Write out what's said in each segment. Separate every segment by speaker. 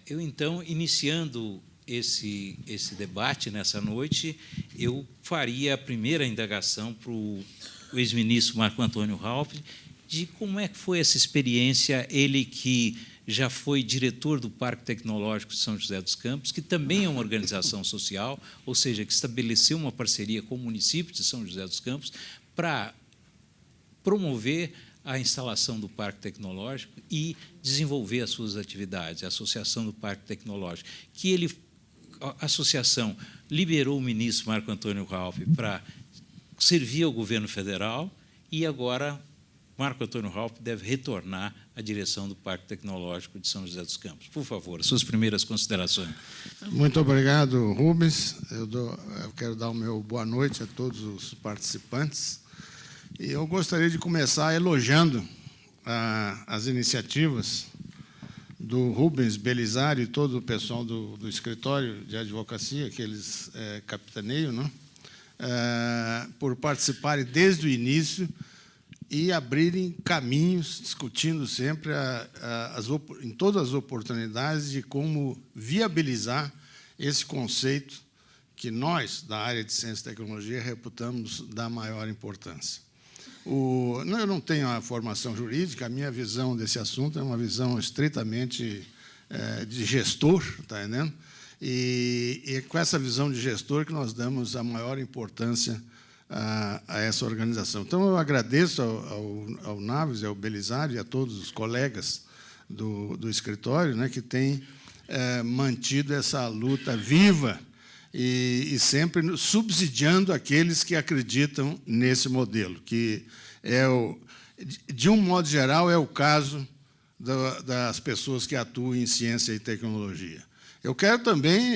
Speaker 1: Eu, então, iniciando esse debate nessa noite, eu faria a primeira indagação para o ex-ministro Marco Antônio Raupp, de como é que foi essa experiência, ele que já foi diretor do Parque Tecnológico de São José dos Campos, que também é uma organização social, ou seja, que estabeleceu uma parceria com o município de São José dos Campos para promover a instalação do Parque Tecnológico e desenvolver as suas atividades, a Associação do Parque Tecnológico, que a associação liberou o ministro Marco Antônio Raupp para servir ao governo federal e agora Marco Antônio Raupp deve retornar à direção do Parque Tecnológico de São José dos Campos. Por favor, suas primeiras considerações.
Speaker 2: Muito obrigado, Rubens. Eu quero dar o meu boa noite a todos os participantes. E eu gostaria de começar elogiando as iniciativas do Rubens Belisário e todo o pessoal do escritório de advocacia, que eles capitaneiam, né? Por participarem desde o início e abrirem caminhos, discutindo sempre em todas as oportunidades de como viabilizar esse conceito que nós, da área de ciência e tecnologia, reputamos da maior importância. Eu não tenho a formação jurídica, a minha visão desse assunto é uma visão estritamente de gestor, está entendendo? E é com essa visão de gestor que nós damos a maior importância a essa organização. Então, eu agradeço ao Naves, ao Belisário e a todos os colegas do escritório, né, que têm mantido essa luta viva e sempre subsidiando aqueles que acreditam nesse modelo, que de um modo geral, é o caso das pessoas que atuam em ciência e tecnologia. Eu quero também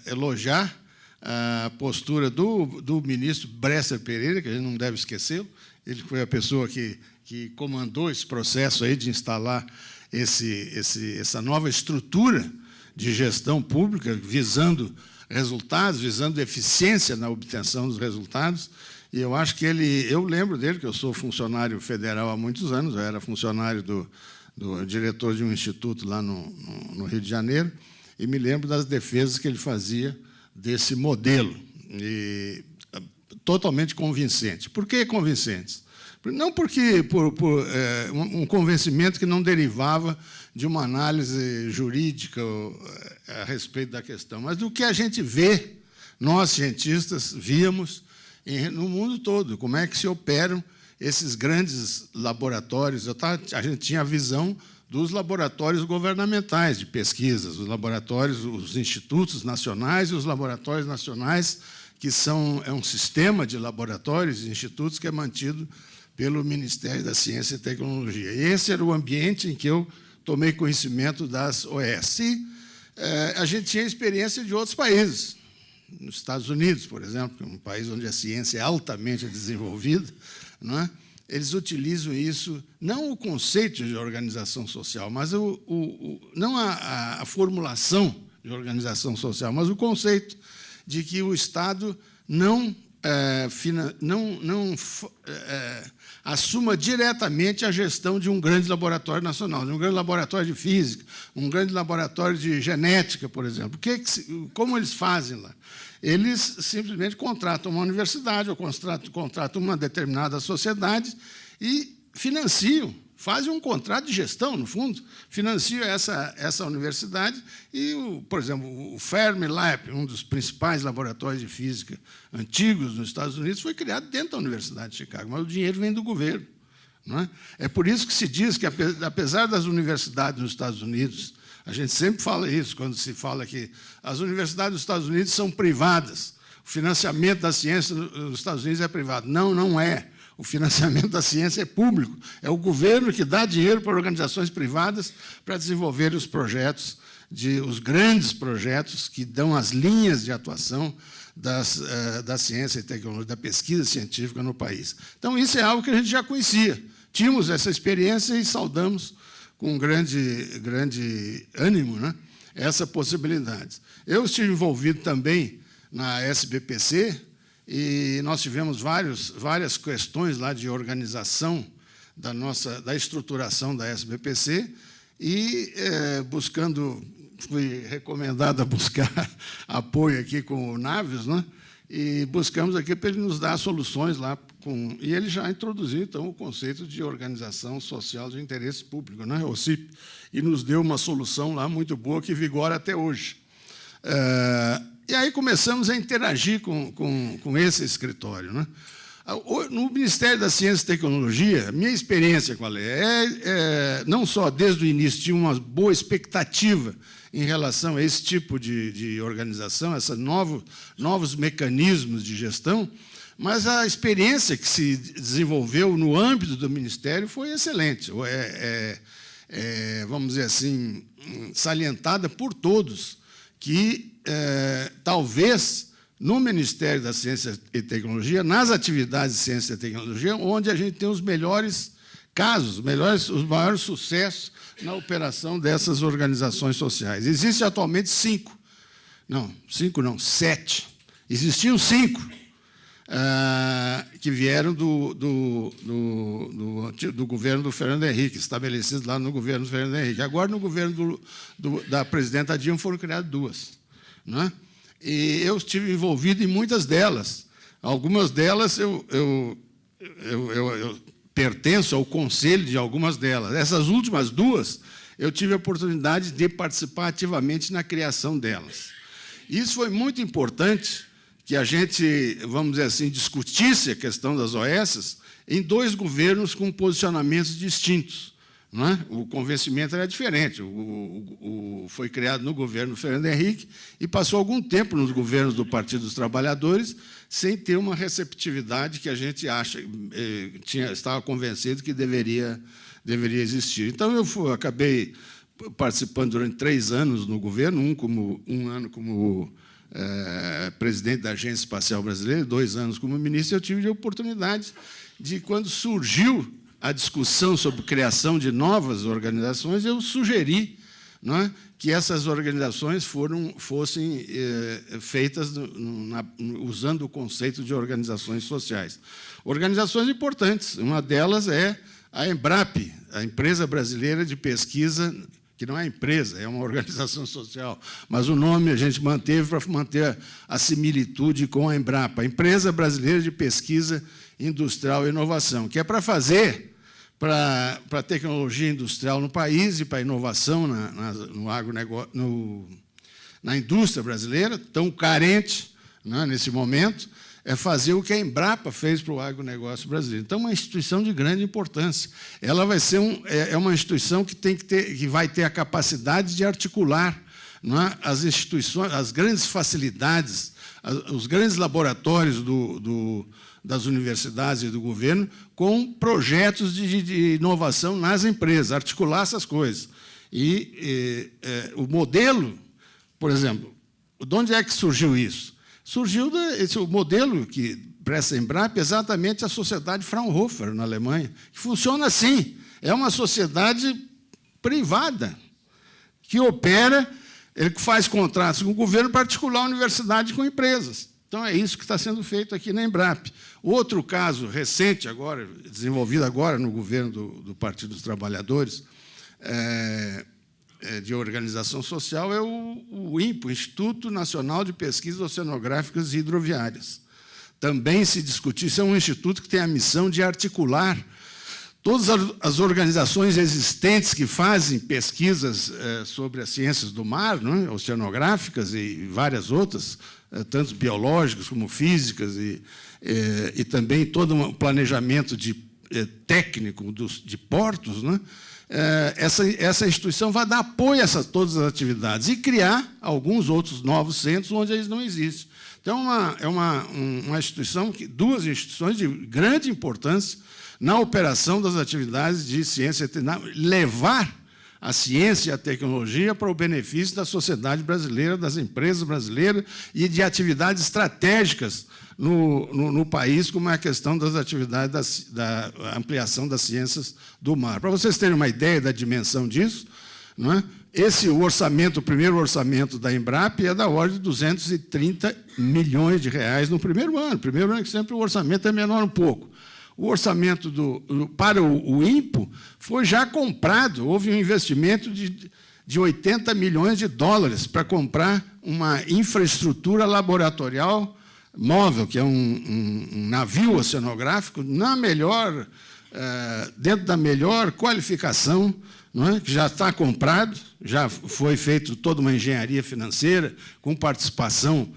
Speaker 2: elogiar a postura do ministro Bresser Pereira, que a gente não deve esquecê-lo. Ele foi a pessoa que comandou esse processo aí de instalar essa nova estrutura de gestão pública, visando resultados, visando eficiência na obtenção dos resultados. E eu acho que eu lembro dele, que eu sou funcionário federal há muitos anos, eu era funcionário do diretor de um instituto lá no Rio de Janeiro, e me lembro das defesas que ele fazia desse modelo, e totalmente convincente. Por que convincentes? Não porque um convencimento que não derivava de uma análise jurídica a respeito da questão, mas do que a gente vê, nós cientistas víamos no mundo todo, como é que se operam esses grandes laboratórios. A gente tinha a visão dos laboratórios governamentais de pesquisas, os institutos nacionais e os laboratórios nacionais, que é um sistema de laboratórios e institutos que é mantido pelo Ministério da Ciência e Tecnologia. E esse era o ambiente em que eu tomei conhecimento das OS. E a gente tinha experiência de outros países. Nos Estados Unidos, por exemplo, que é um país onde a ciência é altamente desenvolvida, não é? Eles utilizam isso, não o conceito de organização social, mas não a formulação de organização social, mas o conceito de que o Estado não assuma diretamente a gestão de um grande laboratório nacional, de um grande laboratório de física, um grande laboratório de genética, por exemplo. Como eles fazem lá? Eles simplesmente contratam uma universidade ou contratam uma determinada sociedade e financiam, fazem um contrato de gestão, no fundo, financiam essa universidade e, por exemplo, o Fermilab, um dos principais laboratórios de física antigos nos Estados Unidos, foi criado dentro da Universidade de Chicago, mas o dinheiro vem do governo. Não é? É por isso que se diz que, apesar das universidades nos Estados Unidos, a gente sempre fala isso, quando se fala que as universidades dos Estados Unidos são privadas, o financiamento da ciência nos Estados Unidos é privado. Não, não é. O financiamento da ciência é público. É o governo que dá dinheiro para organizações privadas para desenvolver os projetos, os grandes projetos que dão as linhas de atuação da ciência e tecnologia, da pesquisa científica no país. Então, isso é algo que a gente já conhecia. Tínhamos essa experiência e saudamos com grande ânimo, né, essa possibilidade. Eu estive envolvido também na SBPC, e nós tivemos várias questões lá de organização da estruturação da SBPC, e fui recomendado a buscar apoio aqui com o Naves, né? E buscamos aqui para ele nos dar soluções lá. E ele já introduziu, então, o conceito de organização social de interesse público, né? OCIP, e nos deu uma solução lá muito boa que vigora até hoje. E aí começamos a interagir com esse escritório, né? No Ministério da Ciência e Tecnologia, minha experiência qual não só desde o início tinha uma boa expectativa em relação a esse tipo de organização, esses novos mecanismos de gestão, mas a experiência que se desenvolveu no âmbito do Ministério foi excelente. Vamos dizer assim, salientada por todos, que talvez no Ministério da Ciência e Tecnologia, nas atividades de ciência e tecnologia, onde a gente tem os melhores casos, os maiores sucessos na operação dessas organizações sociais. Existem atualmente 7. Existiam 5 que vieram do governo do Fernando Henrique, estabelecidos lá no governo do Fernando Henrique. Agora, no governo da presidenta Dilma, foram criadas 2. Né? E eu estive envolvido em muitas delas. Algumas delas eu pertenço ao conselho de algumas delas. Essas últimas 2, eu tive a oportunidade de participar ativamente na criação delas. Isso foi muito importante, que a gente, vamos dizer assim, discutisse a questão das OS em 2 governos com posicionamentos distintos. Não é? O convencimento era diferente. Foi criado no governo Fernando Henrique e passou algum tempo nos governos do Partido dos Trabalhadores sem ter uma receptividade que a gente estava convencido que deveria existir. Então, eu acabei participando durante 3 anos no governo, um ano como presidente da Agência Espacial Brasileira, 2 anos como ministro. Eu tive a oportunidade de, quando surgiu a discussão sobre criação de novas organizações, eu sugeri, não é, que essas organizações fossem feitas usando o conceito de organizações sociais. Organizações importantes, uma delas é a EMBRAPE, a Empresa Brasileira de Pesquisa, que não é empresa, é uma organização social, mas o nome a gente manteve para manter a similitude com a EMBRAPA, a Empresa Brasileira de Pesquisa Industrial e Inovação, que é para fazer para a tecnologia industrial no país e para a inovação no agronegócio, na indústria brasileira, tão carente, né, nesse momento, é fazer o que a Embrapa fez para o agronegócio brasileiro. Então, uma instituição de grande importância. Ela vai ser uma instituição que vai ter a capacidade de articular, não é, as instituições, as grandes facilidades, os grandes laboratórios das universidades e do governo com projetos de inovação nas empresas, articular essas coisas. O modelo, por exemplo, de onde é que surgiu isso? Surgiu o modelo que presta a Embrapa, exatamente a sociedade Fraunhofer, na Alemanha, que funciona assim. É uma sociedade privada que opera, que faz contratos com o governo para articular a universidade com empresas. Então, é isso que está sendo feito aqui na Embrapa. Outro caso recente, desenvolvido agora no governo do Partido dos Trabalhadores, de organização social, é o INPE, o Instituto Nacional de Pesquisas Oceanográficas e Hidroviárias. Também se discutiu, isso é um instituto que tem a missão de articular todas as organizações existentes que fazem pesquisas sobre as ciências do mar, não é? Oceanográficas e várias outras, tanto biológicas como físicas, e também todo um planejamento técnico de portos, não é? Essa instituição vai dar apoio a todas as atividades e criar alguns outros novos centros onde eles não existem. Então, é uma instituição, 2 instituições de grande importância na operação das atividades de ciência, levar a ciência e a tecnologia para o benefício da sociedade brasileira, das empresas brasileiras e de atividades estratégicas no país, como é a questão das atividades da ampliação das ciências do mar. Para vocês terem uma ideia da dimensão disso, não é? O primeiro orçamento da Embrapa é da ordem de 230 milhões de reais no primeiro ano. No primeiro ano, que sempre o orçamento é menor um pouco. o orçamento para o INPO foi já comprado, houve um investimento de 80 milhões de dólares para comprar uma infraestrutura laboratorial móvel, que é um navio oceanográfico, dentro da melhor qualificação, não é? Que já está comprado, já foi feita toda uma engenharia financeira, com participação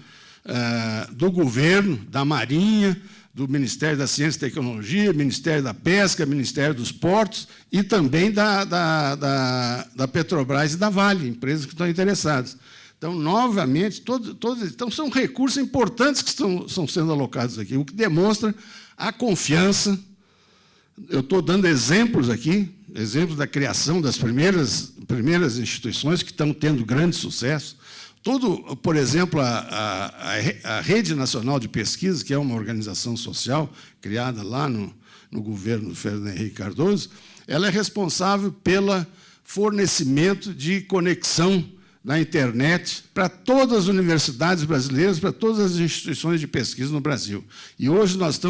Speaker 2: do governo, da Marinha, do Ministério da Ciência e Tecnologia, Ministério da Pesca, Ministério dos Portos e também da Petrobras e da Vale, empresas que estão interessadas. Então, novamente, então são recursos importantes que estão sendo alocados aqui, o que demonstra a confiança. Eu estou dando exemplos aqui, exemplos da criação das primeiras instituições que estão tendo grande sucesso. Por exemplo, a Rede Nacional de Pesquisa, que é uma organização social criada lá no governo do Fernando Henrique Cardoso, ela é responsável pelo fornecimento de conexão na internet para todas as universidades brasileiras, para todas as instituições de pesquisa no Brasil. E hoje nós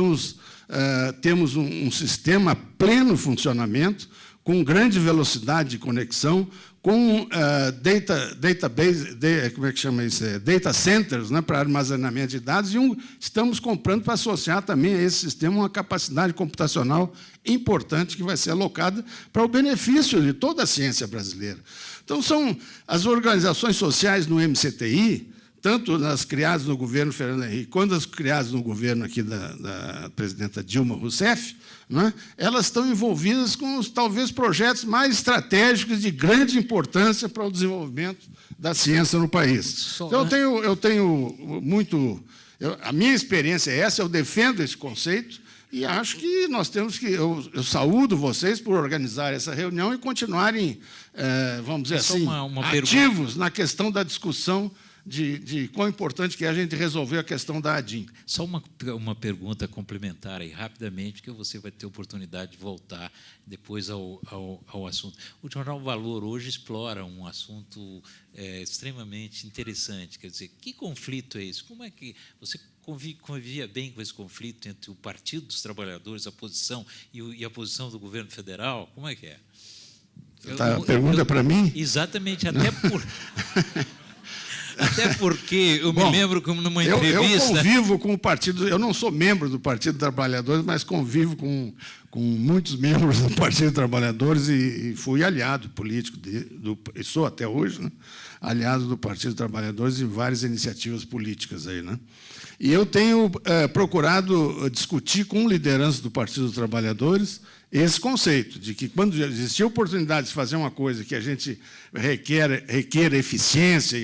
Speaker 2: temos um sistema a pleno funcionamento, com grande velocidade de conexão, com data centers, né, para armazenamento de dados, e estamos comprando para associar também a esse sistema uma capacidade computacional importante que vai ser alocada para o benefício de toda a ciência brasileira. Então, são as organizações sociais no MCTI, tanto as criadas no governo Fernando Henrique, quanto as criadas no governo aqui da presidenta Dilma Rousseff, não é? Elas estão envolvidas com, talvez, projetos mais estratégicos de grande importância para o desenvolvimento da ciência no país. Então, eu tenho muito... a minha experiência é essa, eu defendo esse conceito, e acho que nós temos que... Eu saúdo vocês por organizar essa reunião e continuarem, vamos dizer assim, ativos na questão da discussão de quão importante que é a gente resolver a questão da ADIM.
Speaker 1: Só uma pergunta complementar aí, rapidamente, que você vai ter oportunidade de voltar depois ao assunto. O Jornal Valor hoje explora um assunto extremamente interessante, quer dizer, que conflito é esse? Como é que você convivia bem com esse conflito entre o Partido dos Trabalhadores, a posição, e a posição do governo federal? Como é que é?
Speaker 2: Pergunta para mim?
Speaker 1: Exatamente, até porque eu me lembro como numa entrevista...
Speaker 2: Eu convivo com o Partido... Eu não sou membro do Partido dos Trabalhadores, mas convivo com muitos membros do Partido dos Trabalhadores e fui aliado político, e sou até hoje, né, aliado do Partido dos Trabalhadores em várias iniciativas políticas aí, né? E eu tenho procurado discutir com lideranças do Partido dos Trabalhadores esse conceito de que, quando existir a oportunidade de fazer uma coisa que a gente requer eficiência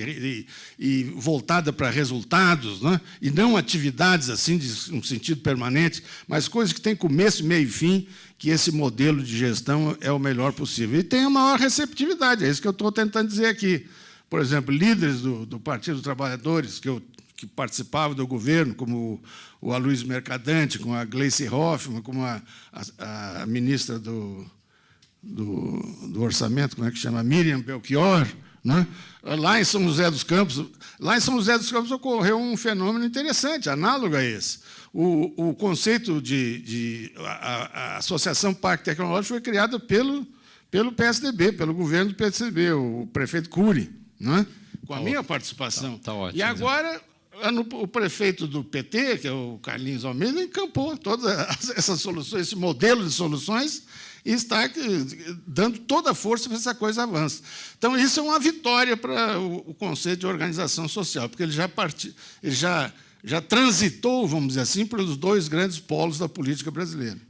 Speaker 2: e voltada para resultados, né? E não atividades assim de um sentido permanente, mas coisas que têm começo, meio e fim, que esse modelo de gestão é o melhor possível. E tem a maior receptividade, é isso que eu estou tentando dizer aqui. Por exemplo, líderes do Partido dos Trabalhadores, que participavam do governo, como o Aloysio Mercadante, com a Gleice Hoffmann, como a ministra do Orçamento, como é que chama? Miriam Belchior, né? Lá em São José dos Campos. Lá em São José dos Campos ocorreu um fenômeno interessante, análogo a esse. O conceito a Associação Parque Tecnológico foi criada pelo PSDB, pelo governo do PSDB, o prefeito Cury, né? Com a minha participação.
Speaker 1: Tá ótimo,
Speaker 2: e agora... O prefeito do PT, que é o Carlinhos Almeida, encampou todas essas soluções, esse modelo de soluções, e está dando toda a força para que essa coisa avance. Então, isso é uma vitória para o conceito de organização social, porque ele já transitou, vamos dizer assim, pelos dois grandes polos da política brasileira.